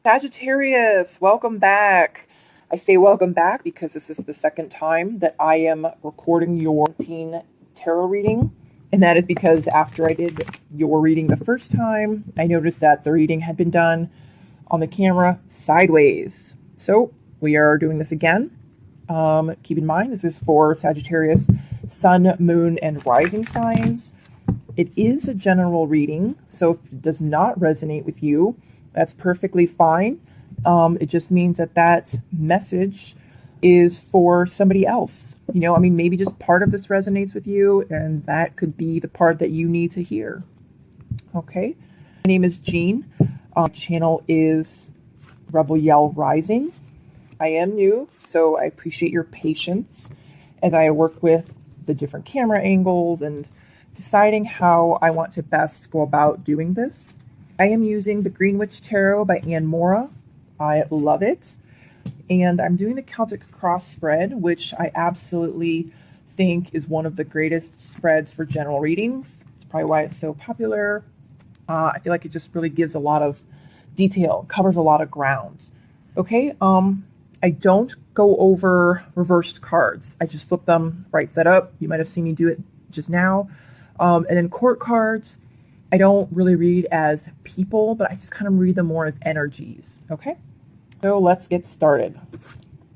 Sagittarius, welcome back. I say welcome back because this is the second time that I am recording your tarot reading. And that is because after I did your reading the first time, I noticed that the reading had been done on the camera sideways. So we are doing this again. Keep in mind, this is for Sagittarius, Sun, Moon, and Rising signs. It is a general reading, so if it does not resonate with you, that's perfectly fine. It just means that message is for somebody else. Maybe just part of this resonates with you, and that could be the part that you need to hear. Okay. My name is Jean. My channel is Rebel Yell Rising. I am new, so I appreciate your patience as I work with the different camera angles and deciding how I want to best go about doing this. I am using the Green Witch Tarot by Anne Mora. I love it. And I'm doing the Celtic Cross spread, which I absolutely think is one of the greatest spreads for general readings. It's probably why it's so popular. I feel like it just really gives a lot of detail, covers a lot of ground. Okay, I don't go over reversed cards. I just flip them right side up. You might have seen me do it just now. And then court cards, I don't really read as people, but I just kind of read them more as energies, okay? So let's get started.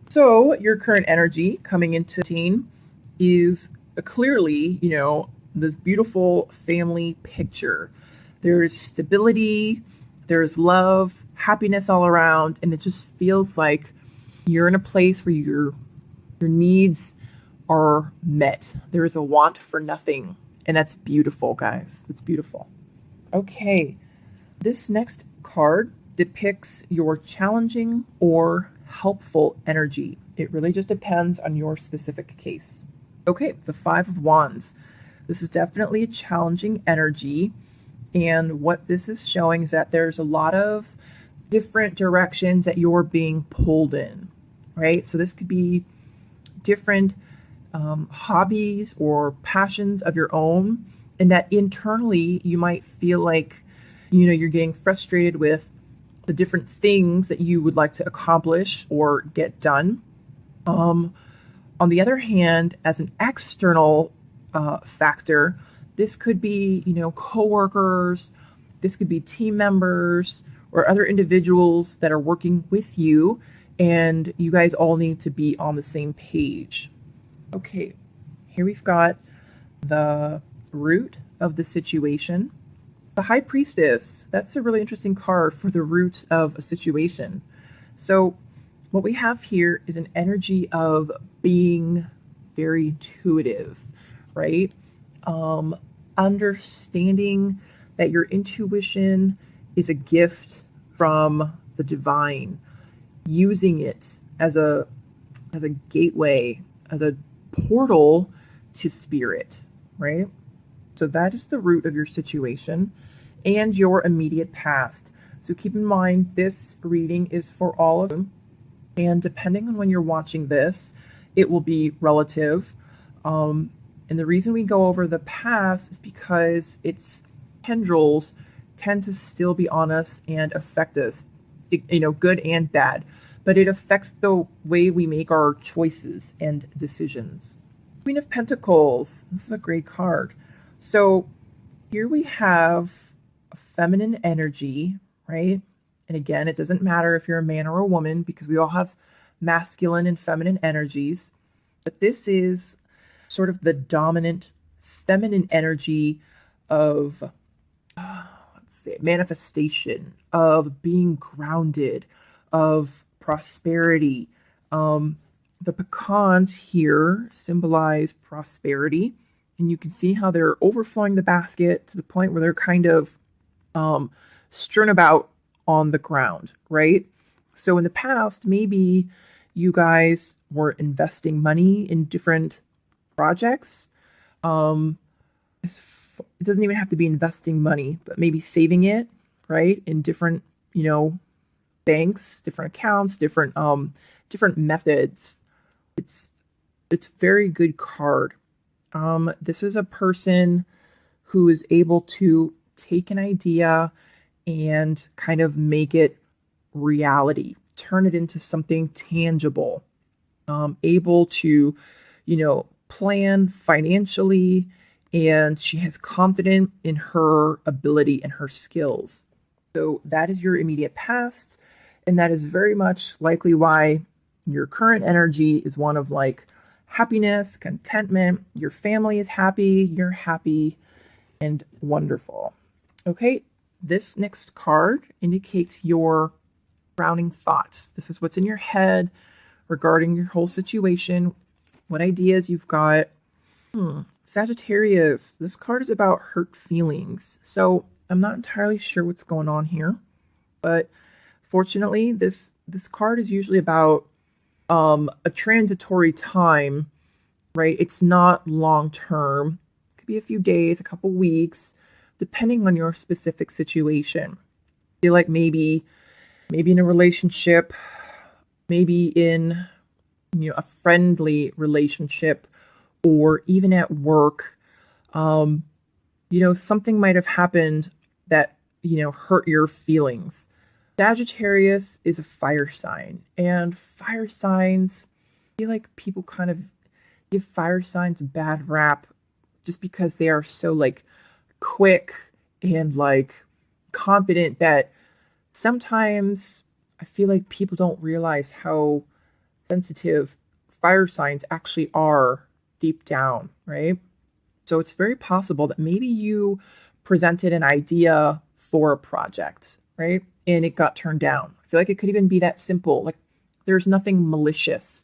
So your current energy coming into teen is clearly, this beautiful family picture. There's stability, there's love, happiness all around, and it just feels like you're in a place where your needs are met. There is a want for nothing, and that's beautiful, guys. That's beautiful. Okay, this next card depicts your challenging or helpful energy. It really just depends on your specific case. Okay, the Five of Wands. This is definitely a challenging energy, and what this is showing is that there's a lot of different directions that you're being pulled in, right? So this could be different hobbies or passions of your own, and that internally you might feel like, you're getting frustrated with the different things that you would like to accomplish or get done. On the other hand, as an external factor, this could be, coworkers, this could be team members or other individuals that are working with you, and you guys all need to be on the same page. Okay, here we've got the root of the situation. The High Priestess, that's a really interesting card for the root of a situation. So what we have here is an energy of being very intuitive, right? Understanding that your intuition is a gift from the divine, using it as a gateway, as a portal to spirit, right? So that is the root of your situation and your immediate past. So keep in mind, this reading is for all of them. And depending on when you're watching this, it will be relative. And the reason we go over the past is because its tendrils tend to still be on us and affect us, good and bad. But it affects the way we make our choices and decisions. Queen of Pentacles. This is a great card. So here we have a feminine energy, right? And again, it doesn't matter if you're a man or a woman because we all have masculine and feminine energies. But this is sort of the dominant feminine energy of, manifestation, of being grounded, of prosperity. The pecans here symbolize prosperity. And you can see how they're overflowing the basket to the point where they're kind of strewn about on the ground, right? So in the past, maybe you guys were investing money in different projects. It doesn't even have to be investing money, but maybe saving it, right? In different, banks, different accounts, different methods. It's very good card. This is a person who is able to take an idea and kind of make it reality, turn it into something tangible, able to, plan financially, and she has confidence in her ability and her skills. So that is your immediate past, and that is very much likely why your current energy is one of like happiness, contentment. Your family is happy, you're happy, and wonderful. Okay, this next card indicates your surrounding thoughts. This is what's in your head regarding your whole situation, what ideas you've got. Sagittarius, this card is about hurt feelings. So I'm not entirely sure what's going on here, but fortunately, this card is usually about a transitory time, right? It's not long term. It could be a few days, a couple weeks, depending on your specific situation. I feel like maybe in a relationship, maybe in a friendly relationship, or even at work, something might have happened that hurt your feelings. Sagittarius is a fire sign, and fire signs, I feel like people kind of give fire signs a bad rap just because they are so like quick and like confident that sometimes I feel like people don't realize how sensitive fire signs actually are deep down, right? So it's very possible that maybe you presented an idea for a project, right? And it got turned down. I feel like it could even be that simple. Like there's nothing malicious.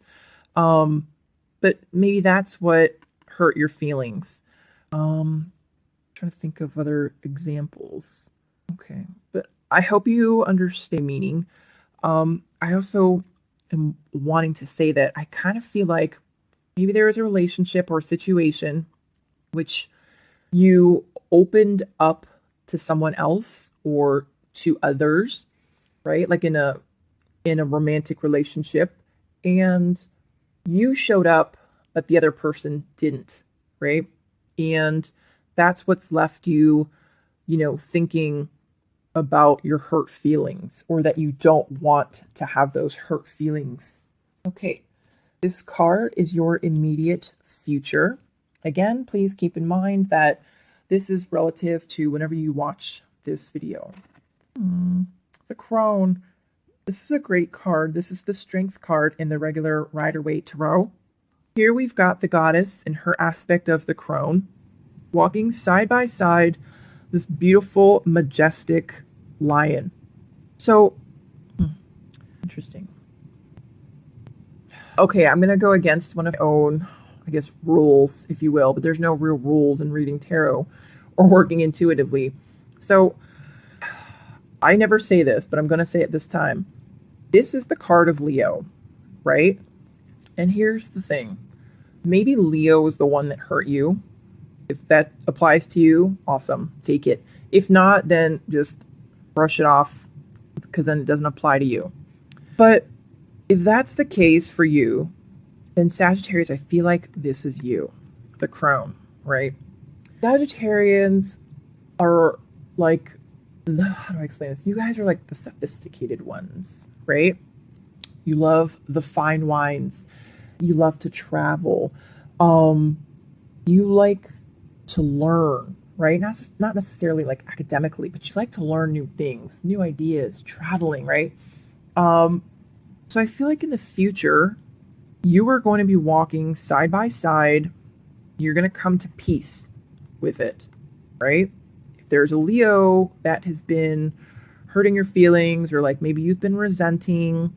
But maybe that's what hurt your feelings. Trying to think of other examples. Okay. But I hope you understand meaning. I also am wanting to say that I kind of feel like maybe there is a relationship or a situation which you opened up to someone else or to others, right? Like in a romantic relationship, and you showed up, but the other person didn't, right? And that's what's left you, thinking about your hurt feelings, or that you don't want to have those hurt feelings. Okay, this card is your immediate future. Again, please keep in mind that this is relative to whenever you watch this video. The Crone. This is a great card. This is the Strength card in the regular Rider-Waite Tarot. Here we've got the goddess in her aspect of the crone, walking side by side this beautiful, majestic lion. So, interesting. Okay, I'm going to go against one of my own, rules, if you will, but there's no real rules in reading tarot or working intuitively. So, I never say this, but I'm going to say it this time. This is the card of Leo, right? And here's the thing. Maybe Leo is the one that hurt you. If that applies to you, awesome, take it. If not, then just brush it off, because then it doesn't apply to you. But if that's the case for you, then Sagittarius, I feel like this is you, the crone, right? Sagittarians are like, how do I explain this? You guys are like the sophisticated ones, right? You love the fine wines. You love to travel. You like to learn, right? Not necessarily like academically, but you like to learn new things, new ideas, traveling, right? So I feel like in the future, you are going to be walking side by side. You're going to come to peace with it, right? If there's a Leo that has been hurting your feelings, or like maybe you've been resenting,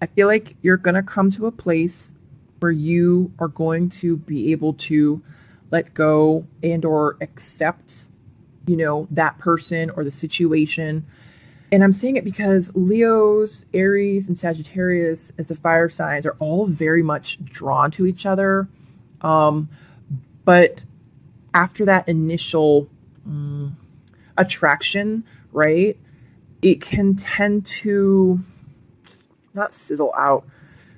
I feel like you're going to come to a place where you are going to be able to let go and or accept, that person or the situation. And I'm saying it because Leos, Aries, and Sagittarius as the fire signs are all very much drawn to each other. But after that initial attraction, right, it can tend to not sizzle out.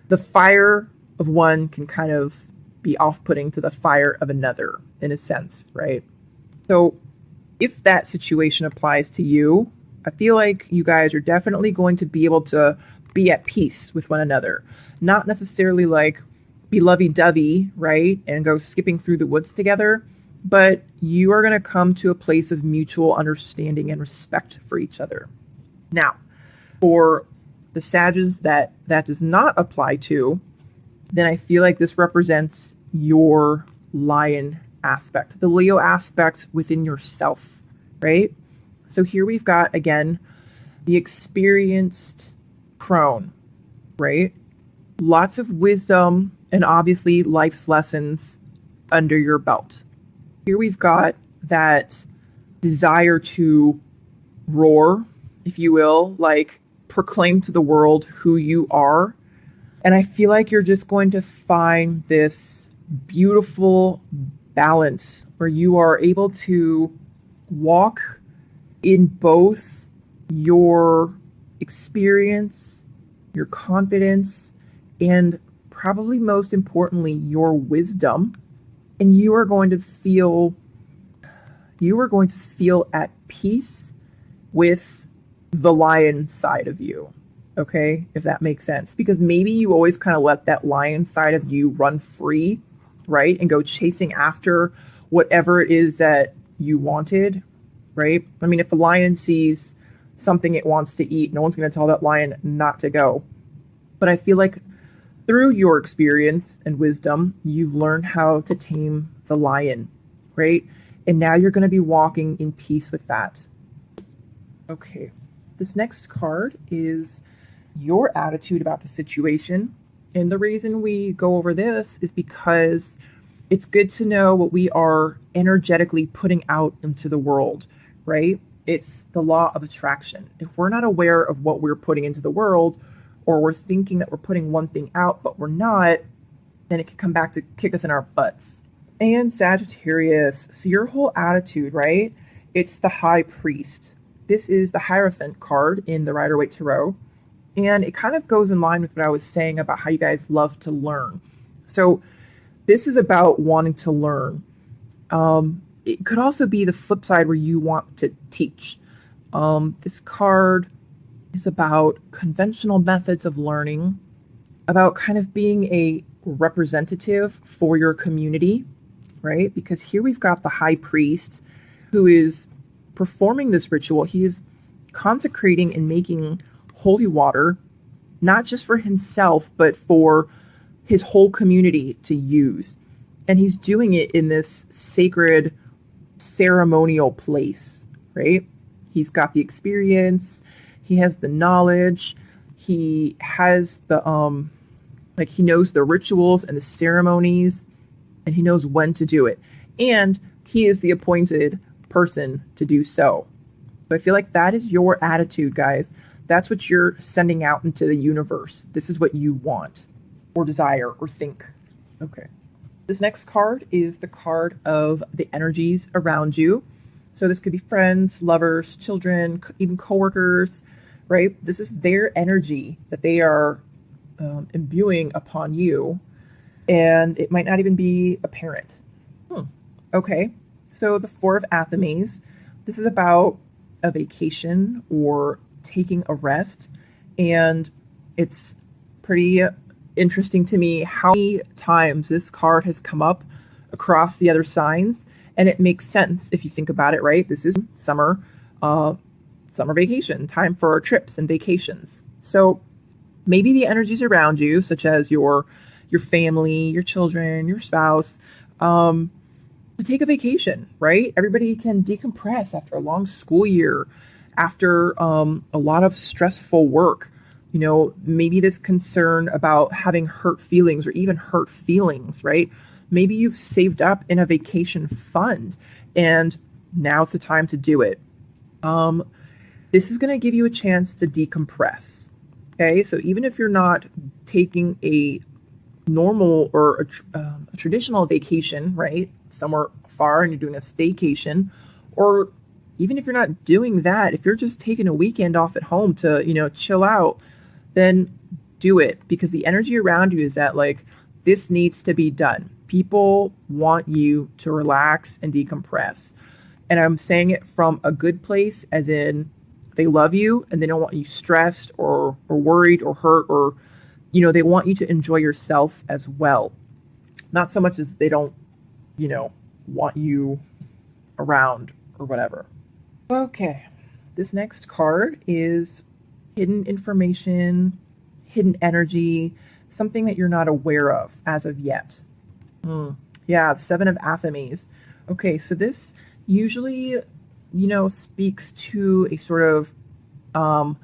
The fire of one can kind of be off-putting to the fire of another, in a sense, right? So if that situation applies to you, I feel like you guys are definitely going to be able to be at peace with one another. Not necessarily like be lovey-dovey, right? And go skipping through the woods together, but you are going to come to a place of mutual understanding and respect for each other. Now, for the Sages that does not apply to, then I feel like this represents your lion aspect, the Leo aspect within yourself, right? So here we've got, again, the experienced crone, right? Lots of wisdom and obviously life's lessons under your belt. Here we've got that desire to roar, if you will, like proclaim to the world who you are. And I feel like you're just going to find this beautiful balance where you are able to walk in both your experience, your confidence, and probably most importantly, your wisdom. And you are going to feel at peace with the lion side of you. Okay, if that makes sense. Because maybe you always kind of let that lion side of you run free, right? And go chasing after whatever it is that you wanted, right? I mean, if a lion sees something it wants to eat, no one's going to tell that lion not to go. But I feel like through your experience and wisdom, you've learned how to tame the lion, right? And now you're going to be walking in peace with that. Okay, this next card is your attitude about the situation. And the reason we go over this is because it's good to know what we are energetically putting out into the world, right? It's the law of attraction. If we're not aware of what we're putting into the world, or we're thinking that we're putting one thing out, but we're not, then it can come back to kick us in our butts. And Sagittarius, so your whole attitude, right? It's the High Priest. This is the Hierophant card in the Rider-Waite Tarot. And it kind of goes in line with what I was saying about how you guys love to learn. So this is about wanting to learn. It could also be the flip side where you want to teach. This card is about conventional methods of learning, about kind of being a representative for your community, right? Because here we've got the High Priest who is performing this ritual. He is consecrating and making holy water, not just for himself, but for his whole community to use. And he's doing it in this sacred ceremonial place, right? He's got the experience, he has the knowledge, he has the, he knows the rituals and the ceremonies, and he knows when to do it. And he is the appointed person to do so. So I feel like that is your attitude, guys. That's what you're sending out into the universe. This is what you want or desire or think. Okay. This next card is the card of the energies around you. So this could be friends, lovers, children, even coworkers, right? This is their energy that they are imbuing upon you. And it might not even be a parent. Okay. So the Four of Athames, this is about a vacation or taking a rest. And it's pretty interesting to me how many times this card has come up across the other signs. And it makes sense if you think about it, right? This is summer vacation, time for trips and vacations. So maybe the energies around you, such as your family, your children, your spouse, to take a vacation, right? Everybody can decompress after a long school year, after a lot of stressful work. You know, maybe this concern about having hurt feelings or even hurt feelings, right? Maybe you've saved up in a vacation fund and now's the time to do it. This is going to give you a chance to decompress. Okay, so even if you're not taking a normal or a traditional vacation, right, somewhere far and you're doing a staycation, or even if you're not doing that, if you're just taking a weekend off at home to, chill out, then do it, because the energy around you is that this needs to be done. People want you to relax and decompress. And I'm saying it from a good place, as in They love you and they don't want you stressed or worried or hurt, or, they want you to enjoy yourself as well. Not so much as they don't, want you around or whatever. Okay. This next card is hidden information, hidden energy, something that you're not aware of as of yet. Yeah, the Seven of Athames. Okay, so this usually, speaks to a sort of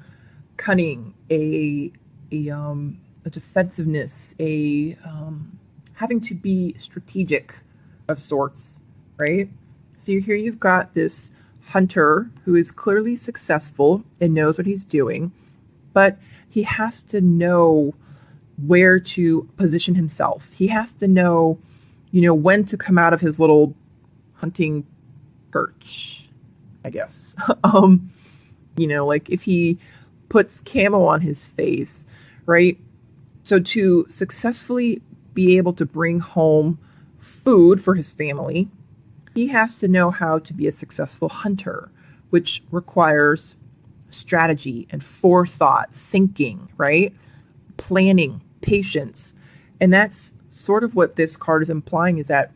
cunning, a defensiveness, having to be strategic of sorts, right? So here you've got this hunter who is clearly successful and knows what he's doing, but he has to know where to position himself. He has to know, when to come out of his little hunting perch, I guess. Like if he puts camo on his face, right? So to successfully be able to bring home food for his family, he has to know how to be a successful hunter, which requires strategy and forethought, thinking, right? Planning, patience. And that's sort of what this card is implying, is that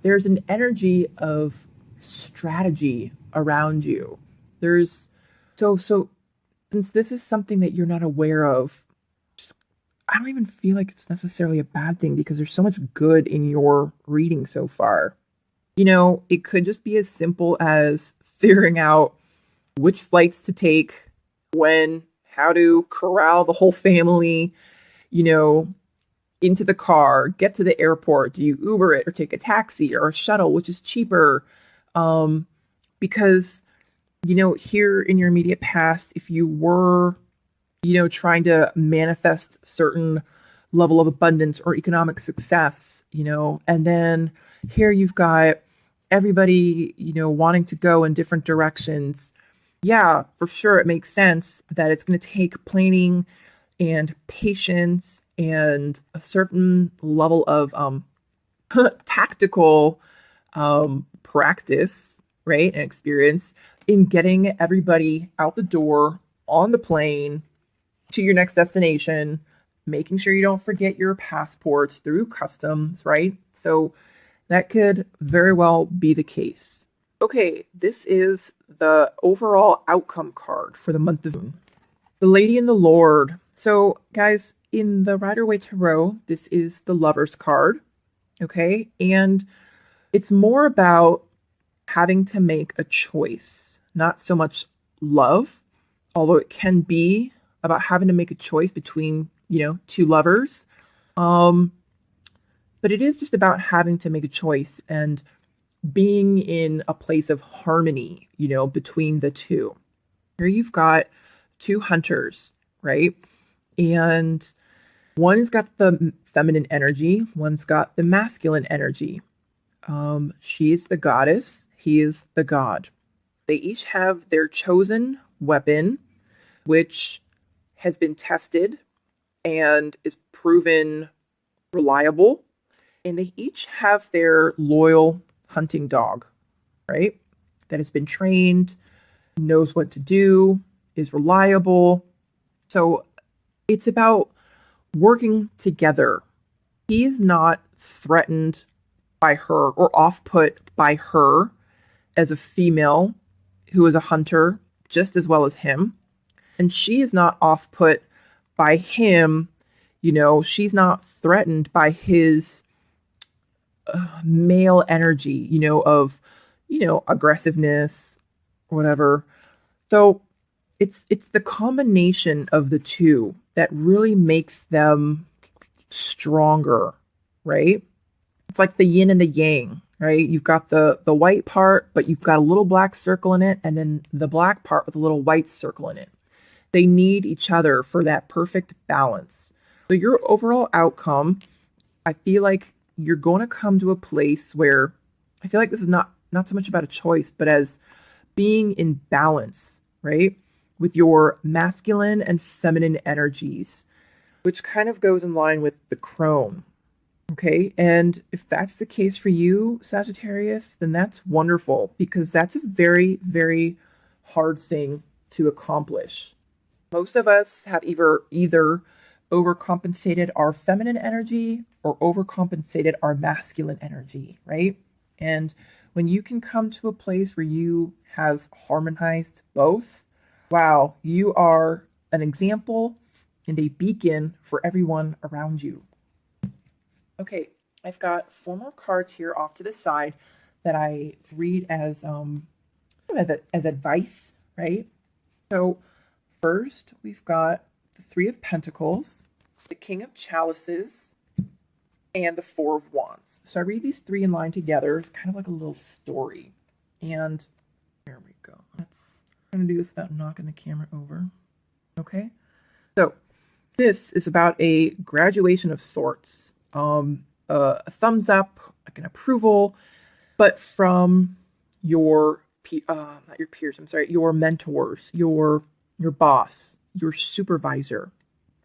there's an energy of strategy around you. There's so since this is something that you're not aware of, I don't even feel like it's necessarily a bad thing, because there's so much good in your reading so far. It could just be as simple as figuring out which flights to take, when, how to corral the whole family, into the car, get to the airport. Do you Uber it or take a taxi or a shuttle, which is cheaper? Because, here in your immediate past, if you were, trying to manifest certain level of abundance or economic success, and then here you've got everybody, wanting to go in different directions. Yeah, for sure. It makes sense that it's going to take planning and patience and a certain level of tactical practice, right, and experience in getting everybody out the door on the plane to your next destination, making sure you don't forget your passports through customs, right? So that could very well be the case. Okay, this is the overall outcome card for the month of June. The Lady and the Lord. So, guys, in the Rider-Waite Tarot, this is the Lover's card, okay? And it's more about having to make a choice, not so much love, although it can be about having to make a choice between, two lovers. But it is just about having to make a choice and being in a place of harmony, between the two. Here you've got two hunters, right? And one's got the feminine energy, one's got the masculine energy. She's the goddess, he is the god. They each have their chosen weapon, which has been tested and is proven reliable. And they each have their loyal hunting dog, right? That has been trained, knows what to do, is reliable. So it's about working together. He is not threatened by her or off-put by her as a female who is a hunter just as well as him. And she is not off-put by him. She's not threatened by his male energy, of, aggressiveness or whatever. So it's the combination of the two that really makes them stronger, right? It's like the yin and the yang, right? You've got the white part, but you've got a little black circle in it, and then the black part with a little white circle in it. They need each other for that perfect balance. So your overall outcome, I feel like you're going to come to a place where I feel like this is not so much about a choice, but as being in balance, right? With your masculine and feminine energies, which kind of goes in line with the crone. Okay. And if that's the case for you, Sagittarius, then that's wonderful, because that's a very, very hard thing to accomplish. Most of us have either overcompensated our feminine energy or overcompensated our masculine energy, right? And when you can come to a place where you have harmonized both, wow, you are an example and a beacon for everyone around you. Okay, I've got 4 more cards here off to the side that I read as advice, right? So first, we've got the 3 of Pentacles, the King of Chalices, and the 4 of Wands. So I read these 3 in line together. It's kind of like a little story. And there we go. I'm going to do this without knocking the camera over. Okay. So this is about a graduation of sorts. A thumbs up, like an approval, but from your not your peers, I'm sorry, your mentors, your boss, your supervisor.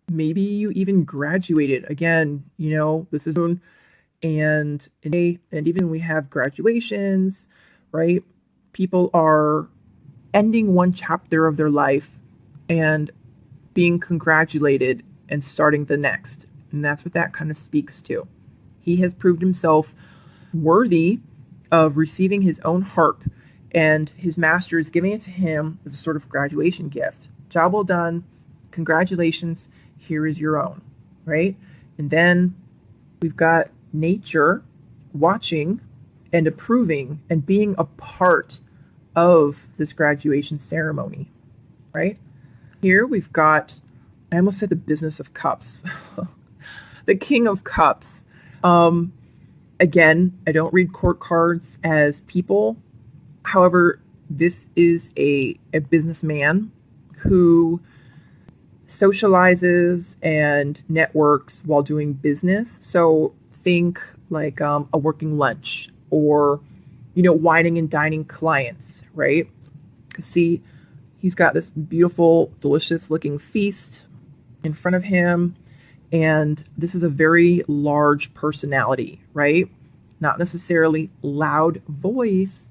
Maybe you even graduated. Again, you know, this is soon, and even we have graduations, right? People are ending one chapter of their life and being congratulated and starting the next. And that's what that kind of speaks to. He has proved himself worthy of receiving his own harp, and his master is giving it to him as a sort of graduation gift. Job well done. Congratulations. Here is your own, right? And then we've got nature watching and approving and being a part of this graduation ceremony, right? Here we've got, I almost said the business of cups, the King of Cups. Again, I don't read court cards as people. However, this is a businessman who socializes and networks while doing business. So think like a working lunch, or, you know, wining and dining clients, right? Because see, he's got this beautiful, delicious looking feast in front of him. And this is a very large personality, right? Not necessarily loud voice,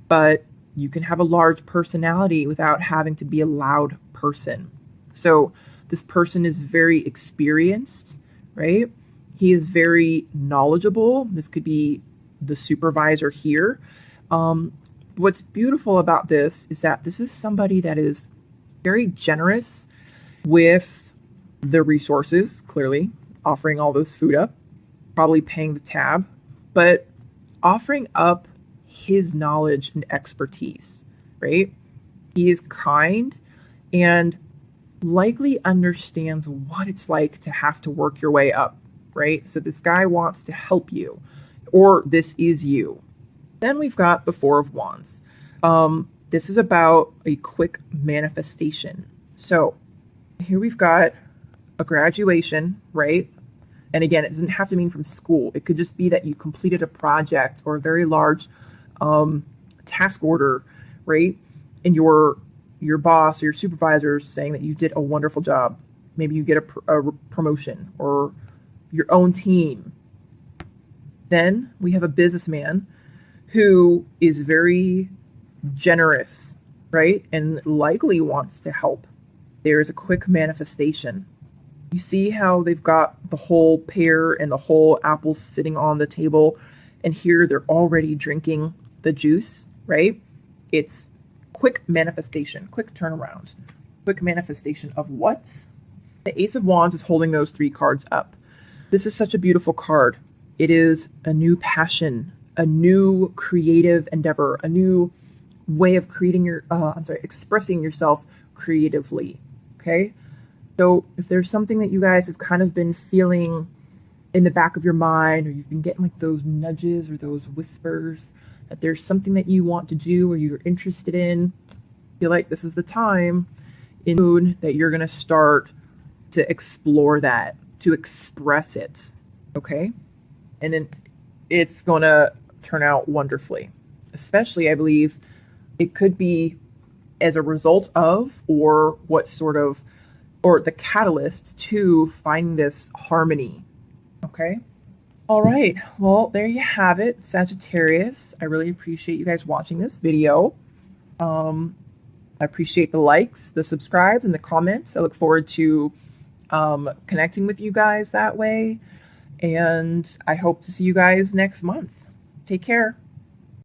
but you can have a large personality without having to be a loud person. So this person is very experienced, right? He is very knowledgeable. This could be the supervisor here. What's beautiful about this is that this is somebody that is very generous with the resources, clearly offering all this food up, probably paying the tab, but offering up his knowledge and expertise, right? He is kind and likely understands what it's like to have to work your way up, right? So this guy wants to help you, or this is you. Then we've got the 4 of Wands. This is about a quick manifestation. So here we've got a graduation, right? And again, it doesn't have to mean from school. It could just be that you completed a project or a very large task order, right? And your boss or your supervisor is saying that you did a wonderful job. Maybe you get a promotion, or your own team. Then we have a businessman who is very generous, right? And likely wants to help. There's a quick manifestation. You see how they've got the whole pear and the whole apple sitting on the table, and here they're already drinking the juice, right? It's quick manifestation, quick turnaround. Quick manifestation of what? The Ace of Wands is holding those 3 cards up. This is such a beautiful card. It is a new passion, a new creative endeavor, a new way of expressing yourself creatively, okay? So if there's something that you guys have kind of been feeling in the back of your mind, or you've been getting like those nudges or those whispers that there's something that you want to do or you're interested in, feel like this is the time in June that you're going to start to explore that, to express it, okay? And then it's going to turn out wonderfully. Especially, I believe, it could be as a result of, or the catalyst to find this harmony, okay? All right, well, there you have it, Sagittarius. I really appreciate you guys watching this video. I appreciate the likes, the subscribes, and the comments. I look forward to connecting with you guys that way. And I hope to see you guys next month. Take care.